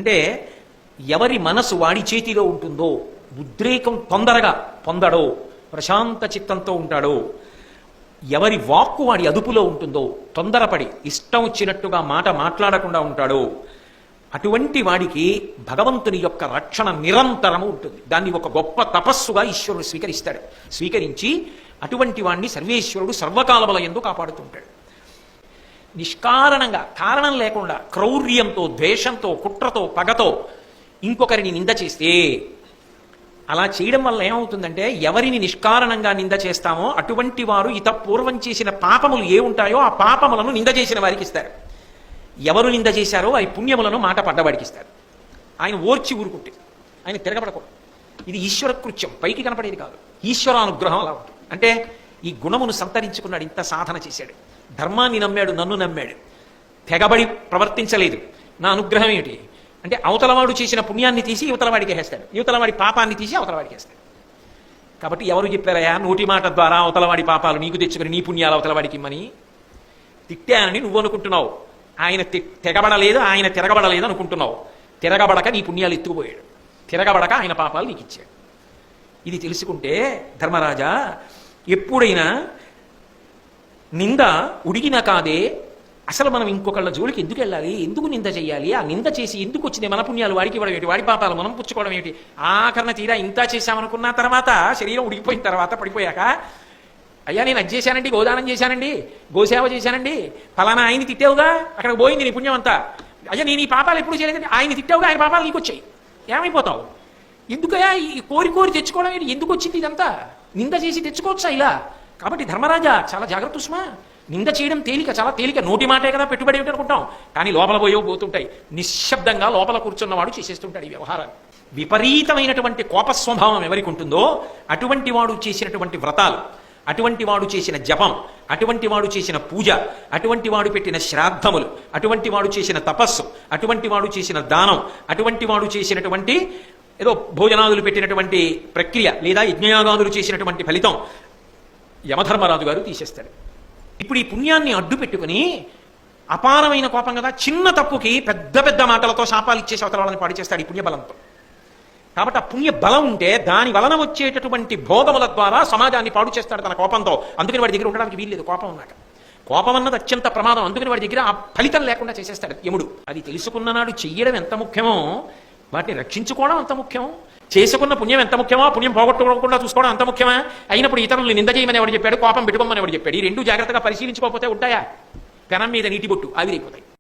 అంటే ఎవరి మనసు వాడి చేతిలో ఉంటుందో, ఉద్రేకం తొందరగా పొందడో, ప్రశాంత చిత్తంతో ఉంటాడో, ఎవరి వాక్కు వాడి అదుపులో ఉంటుందో, తొందరపడి ఇష్టం వచ్చినట్టుగా మాట మాట్లాడకుండా ఉంటాడో, అటువంటి వాడికి భగవంతుని యొక్క రక్షణ నిరంతరము ఉంటుంది. దాన్ని ఒక గొప్ప తపస్సుగా ఈశ్వరుడు స్వీకరించి అటువంటి వాడిని సర్వేశ్వరుడు సర్వకాలముల యందు కాపాడుతుంటాడు. నిష్కారణంగా, కారణం లేకుండా, క్రౌర్యంతో, ద్వేషంతో, కుట్రతో, పగతో ఇంకొకరిని నింద చేస్తే, అలా చేయడం వల్ల ఏమవుతుందంటే, ఎవరిని నిష్కారణంగా నింద చేస్తామో అటువంటి వారు పూర్వం చేసిన పాపములు ఏ ఉంటాయో ఆ పాపములను నింద చేసిన వారికి ఇస్తారు. ఎవరు నింద చేశారో ఆ పుణ్యములను మాట పడ్డవాడికి ఇస్తారు. ఆయన ఓర్చి ఊరుకుంటే, ఆయన తిరగబడకూడదు. ఇది ఈశ్వర కృత్యం, పైకి కనపడేది కాదు. ఈశ్వరానుగ్రహం అలా ఉంటుంది. అంటే ఈ గుణమును సంతరించుకున్నాడు, ఇంత సాధన చేశాడు, ధర్మాన్ని నమ్మాడు, నన్ను నమ్మాడు, తెగబడి ప్రవర్తించలేదు. నా అనుగ్రహం ఏమిటి అంటే, అవతలవాడు చేసిన పుణ్యాన్ని తీసి యువతలవాడికి వేస్తాడు, యువతలవాడి పాపాన్ని తీసి అవతలవాడికి వేస్తాడు. కాబట్టి ఎవరు చెప్పారయా నోటి మాట ద్వారా అవతలవాడి పాపాలు నీకు తెచ్చుకుని నీ పుణ్యాలు అవతలవాడికి ఇమ్మని? తిట్టానని నువ్వు అనుకుంటున్నావు, ఆయన తెగబడలేదు, ఆయన తిరగబడలేదు అనుకుంటున్నావు. తిరగబడక నీ పుణ్యాలు ఎత్తుకుపోయాడు, తిరగబడక ఆయన పాపాలు నీకు ఇచ్చాడు. ఇది తెలుసుకుంటే ధర్మరాజా, ఎప్పుడైనా నింద ఉడిగినా కాదే, అసలు మనం ఇంకొకళ్ళ జోలికి ఎందుకు వెళ్ళాలి, ఎందుకు నింద చెయ్యాలి, ఆ నింద చేసి ఎందుకు వచ్చింది మన పుణ్యాలు వాడికి ఇవ్వడం ఏమిటి, వాడి పాపాలు మనం పుచ్చుకోవడం ఏమిటి, ఆఖరణ తీరా ఇంత చేశామనుకున్న తర్వాత, శరీరం ఉడికిపోయిన తర్వాత, పడిపోయాక, అయ్యా నేను అది చేశానండి, గోదానం చేశానండి, గోసేవ చేశానండి, ఫలానా ఆయన్ని తిట్టావుగా, అక్కడికి పోయింది నీ పుణ్యం అంతా. అయ్యా నేను ఈ పాపాలు ఎప్పుడు చేయలేదండి, ఆయన్ని తిట్టావుగా, ఆయన పాపాలు నీకు వచ్చాయి, ఏమైపోతావు? ఎందుకయ్యా ఈ కోరి తెచ్చుకోవడం ఏంటి, ఎందుకు వచ్చింది ఇదంతా? నింద చేసి తెచ్చుకోవచ్చా ఇలా? కాబట్టి ధర్మరాజా చాలా జాగ్రత్త సుమా. నింద చేయడం తేలిక, చాలా తేలిక, నోటి మాటే కదా పెట్టుబడి ఏమిటి అనుకుంటాం, కానీ లోపల పోతుంటాయి. నిశ్శబ్దంగా లోపల కూర్చున్నవాడు చేసేస్తుంటాడు ఈ వ్యవహారాలు. విపరీతమైనటువంటి కోపస్వభావం ఎవరికి ఉంటుందో అటువంటి వాడు చేసినటువంటి వ్రతాలు, అటువంటి వాడు చేసిన జపం, అటువంటి వాడు చేసిన పూజ, అటువంటి వాడు పెట్టిన శ్రాద్ధములు, అటువంటి వాడు చేసిన తపస్సు, అటువంటి వాడు చేసిన దానం, అటువంటి వాడు చేసినటువంటి ఏదో భోజనాదులు పెట్టినటువంటి ప్రక్రియ లేదా యజ్ఞయాగాదులు చేసినటువంటి ఫలితం యమధర్మరాజు గారు తీసేస్తాడు. ఇప్పుడు ఈ పుణ్యాన్ని అడ్డు పెట్టుకుని అపారమైన కోపం కదా, చిన్న తప్పుకి పెద్ద పెద్ద మాటలతో శాపాలు ఇచ్చేసి అవతల వాళ్ళని పాడు చేస్తాడు ఈ పుణ్యబలంతో. కాబట్టి ఆ పుణ్య బలం ఉంటే దాని వలన వచ్చేటటువంటి భోగముల ద్వారా సమాజాన్ని పాడు చేస్తాడు తన కోపంతో. అందుకని వాడి దగ్గర ఉండడానికి వీల్లేదు కోపం ఉన్నాక. కోపం అన్నది అత్యంత ప్రమాదం, అందుకని వాడి దగ్గర ఆ ఫలితం లేకుండా చేసేస్తాడు యముడు. అది తెలుసుకున్న నాడు చెయ్యడం ఎంత ముఖ్యమో వాటిని రక్షించుకోవడం అంత ముఖ్యం. చేసుకున్న పుణ్యం ఎంత ముఖ్యమో పుణ్యం పోగొట్టుకోకుండా చూసుకోవడం అంత ముఖ్యమా? అయినప్పుడు ఇతరులను నింద చేయమని ఎవడు చెప్పాడు, కోపం పెట్టుకోమని ఎవడు చెప్పాడు? ఈ రెండు జాగ్రత్తగా పరిశీలించుకోకపోతే ఉంటాయా? పెనం మీద నీటి బొట్టు ఆవిరైపోతాయి.